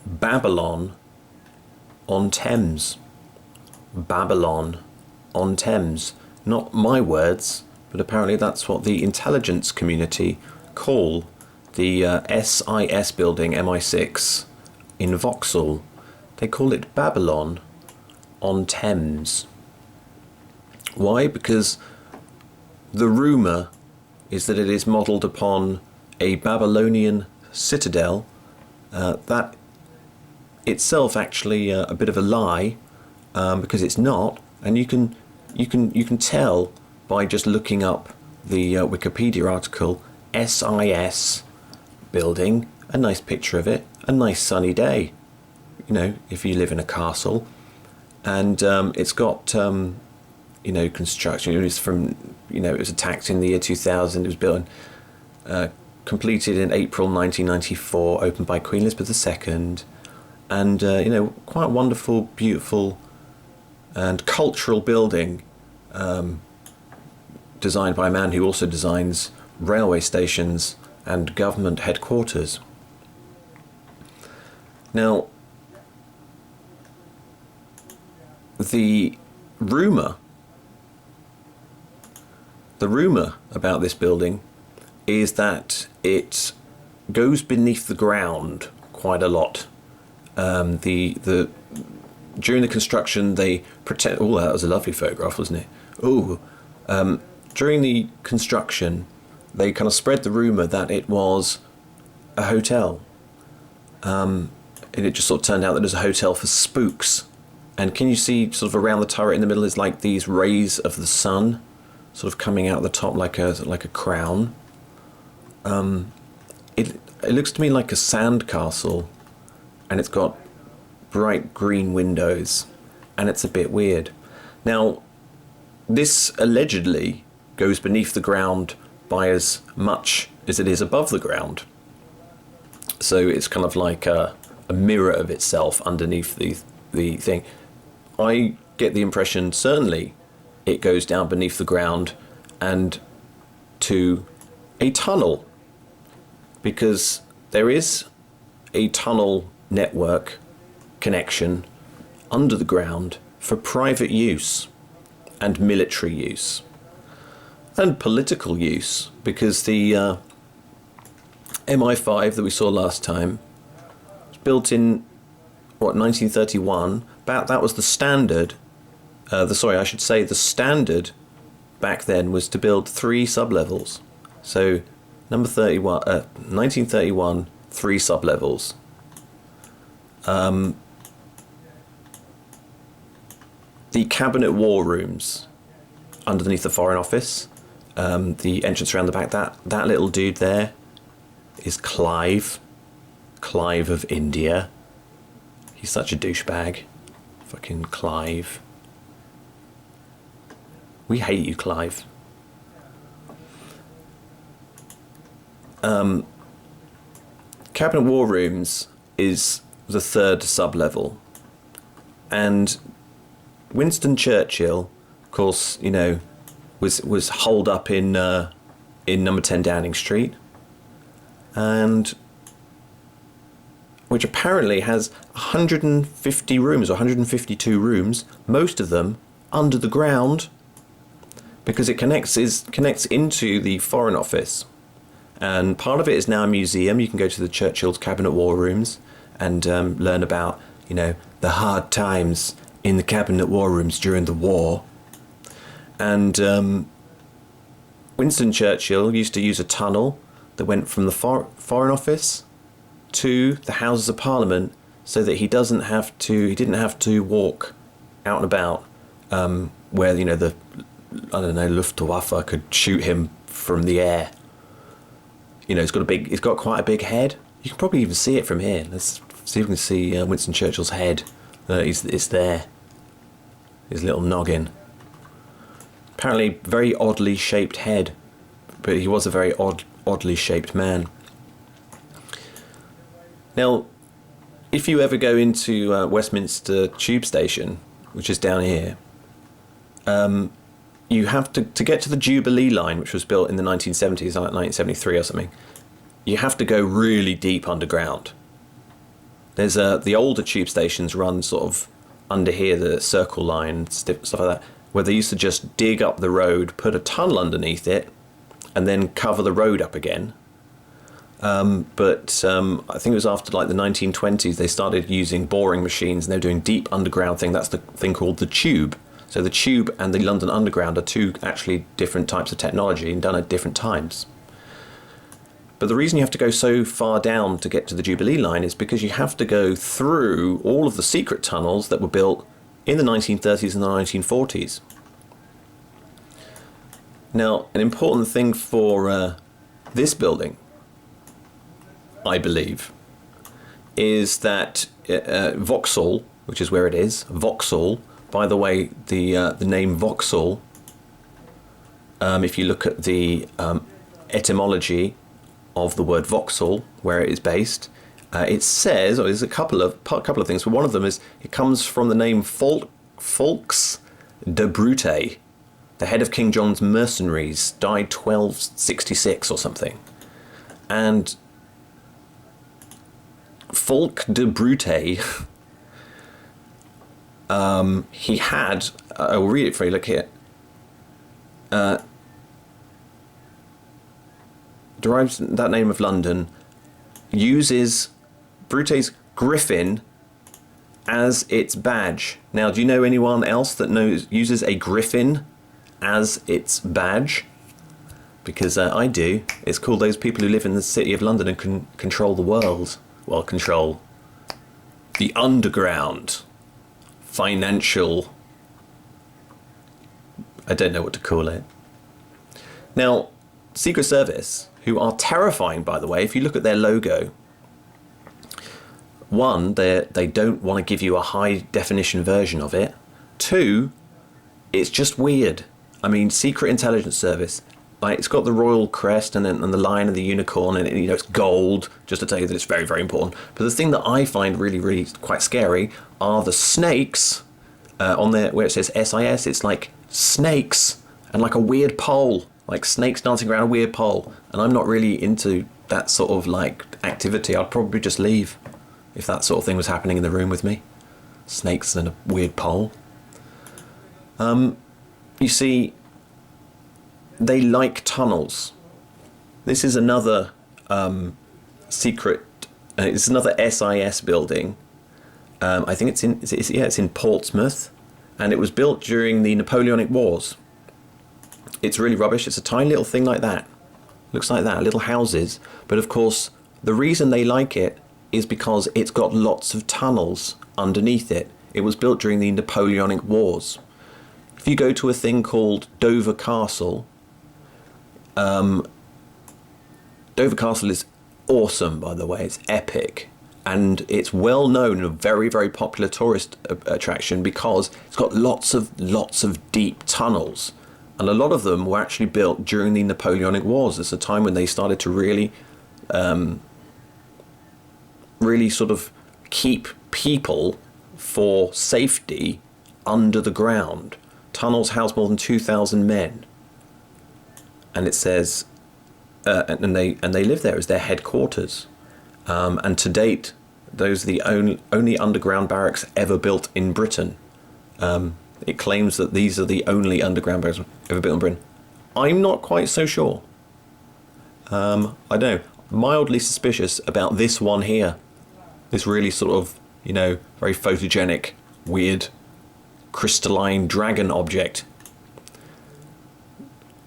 Babylon on Thames. Babylon on Thames. Not my words, but apparently that's what the intelligence community call the SIS building, MI6, in Vauxhall. They call it Babylon on Thames. Why? Because the rumour is that it is modelled upon a Babylonian citadel. That itself actually a bit of a lie, because it's not, and you can tell by just looking up the Wikipedia article SIS building, a nice picture of it, a nice sunny day, if you live in a castle, and it's got construction. It was from it was attacked in the year 2000. It was built completed in April 1994, opened by Queen Elizabeth II, and quite a wonderful, beautiful and cultural building, designed by a man who also designs railway stations and government headquarters. Now, the rumour about this building is that it goes beneath the ground quite a lot. During the construction, they pretend. Oh, that was a lovely photograph, wasn't it? Oh, during the construction, they kind of spread the rumour that it was a hotel, and it just sort of turned out that it was a hotel for spooks. And can you see sort of around the turret in the middle is like these rays of the sun, sort of coming out the top like a crown. It looks to me like a sand castle, and it's got bright green windows, and it's a bit weird. Now, this allegedly goes beneath the ground by as much as it is above the ground. So it's kind of like a mirror of itself underneath the thing. I get the impression, certainly, it goes down beneath the ground and to a tunnel, because there is a tunnel network connection under the ground for private use and military use and political use, because the MI5 that we saw last time was built in 1931. That was the standard. The standard back then was to build 3 sublevels. So number 31, 1931, 3 sublevels. The cabinet war rooms underneath the Foreign Office, the entrance around the back, that little dude there is Clive of India. He's such a douchebag. Fucking Clive. We hate you, Clive. Cabinet War Rooms is the 3rd sub-level. And Winston Churchill, of course, was holed up in number 10 Downing Street, and which apparently has 150 rooms, or 152 rooms, most of them under the ground, because it connects into the Foreign Office. And part of it is now a museum. You can go to the Churchill's Cabinet War Rooms and learn about, the hard times in the Cabinet War Rooms during the war. And Winston Churchill used to use a tunnel that went from the Foreign Office to the Houses of Parliament, so that he didn't have to walk out and about, where the Luftwaffe could shoot him from the air. He's got quite a big head. You can probably even see it from here. Let's see if we can see Winston Churchill's head. It's there. His little noggin. Apparently, very oddly shaped head, but he was a very oddly shaped man. Now, if you ever go into Westminster Tube Station, which is down here, you have to get to the Jubilee line, which was built in the 1970s, like 1973 or something. You have to go really deep underground. There's the older tube stations run sort of under here, the Circle Line, stuff like that, where they used to just dig up the road, put a tunnel underneath it, and then cover the road up again. But I think it was after like the 1920s they started using boring machines, and they were doing deep underground thing. That's the thing called the tube. So the tube and the London Underground are two actually different types of technology and done at different times. But the reason you have to go so far down to get to the Jubilee line is because you have to go through all of the secret tunnels that were built in the 1930s and the 1940s. Now, an important thing for this building, I believe, is that Vauxhall, which is where it is, Vauxhall, by the way, the name Vauxhall, if you look at the etymology of the word Vauxhall, where it is based, it says, or there's a couple of things, but one of them is it comes from the name Fawkes de Brute, the head of King John's mercenaries, died 1266 or something. And Fulk de Brute, he had, I will read it for you, look here, derives that name of London, uses Brute's griffin as its badge. Now, do you know anyone else that uses a griffin as its badge? Because I do. It's called those people who live in the city of London and can control the world. Well, control the underground financial, I don't know what to call it. Now, Secret Service, who are terrifying, by the way, if you look at their logo, one, they don't want to give you a high definition version of it. Two, it's just weird. I mean, Secret Intelligence Service, like, it's got the royal crest and the lion and the unicorn, and it's gold, just to tell you that it's very, very important. But the thing that I find really, really quite scary are the snakes on there where it says SIS. It's like snakes and like a weird pole, like snakes dancing around a weird pole. And I'm not really into that sort of like activity. I'd probably just leave if that sort of thing was happening in the room with me. Snakes and a weird pole. You see, they like tunnels. This is another secret. It's another SIS building. I think it's in Portsmouth, and it was built during the Napoleonic Wars. It's really rubbish. It's a tiny little thing like that. Looks like that, little houses. But of course, the reason they like it is because it's got lots of tunnels underneath it. It was built during the Napoleonic Wars. If you go to a thing called Dover Castle, Dover Castle is awesome, by the way. It's epic. And it's well known and a very, very popular tourist attraction because it's got lots of deep tunnels. And a lot of them were actually built during the Napoleonic Wars. It's a time when they started to really sort of keep people for safety under the ground. Tunnels house more than 2,000 men. And it says, and they live there as their headquarters. And to date, those are the only underground barracks ever built in Britain. It claims that these are the only underground barracks ever built in Britain. I'm not quite so sure. I don't know. Mildly suspicious about this one here. This really sort of, very photogenic, weird, crystalline dragon object.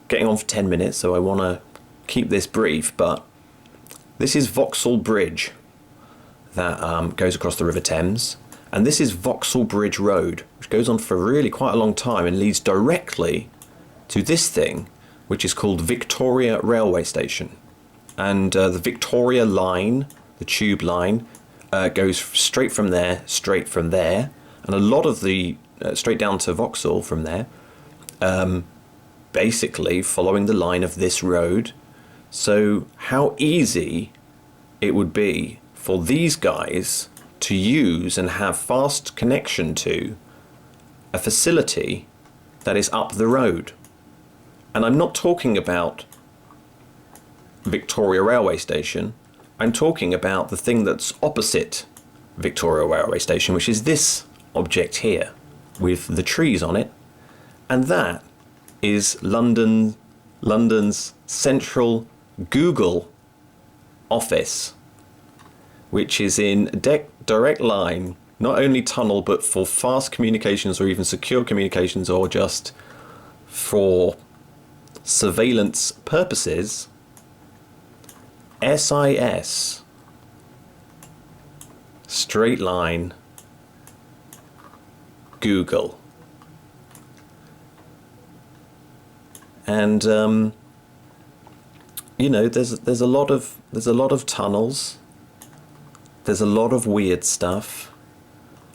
Getting on for 10 minutes, so I want to keep this brief, but this is Vauxhall Bridge that goes across the River Thames. And this is Vauxhall Bridge Road, which goes on for really quite a long time and leads directly to this thing, which is called Victoria Railway Station. And the Victoria line, the tube line, goes straight from there. And a lot of the, straight down to Vauxhall from there, basically following the line of this road. So how easy it would be for these guys to use and have fast connection to a facility that is up the road. And I'm not talking about Victoria Railway Station. I'm talking about the thing that's opposite Victoria Railway Station, which is this object here with the trees on it, and that is London's central Google office, which is in direct line, not only tunnel, but for fast communications or even secure communications or just for surveillance purposes. SIS, straight line, Google. And you know, there's a lot of tunnels. There's a lot of weird stuff.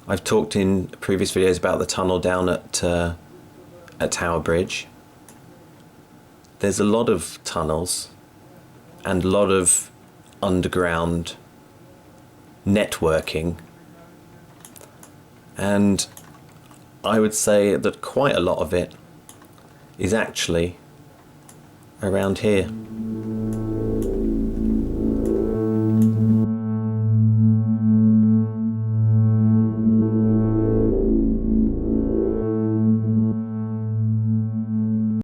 I've talked in previous videos about the tunnel down at Tower Bridge. There's a lot of tunnels and a lot of underground networking. And I would say that quite a lot of it is actually around here.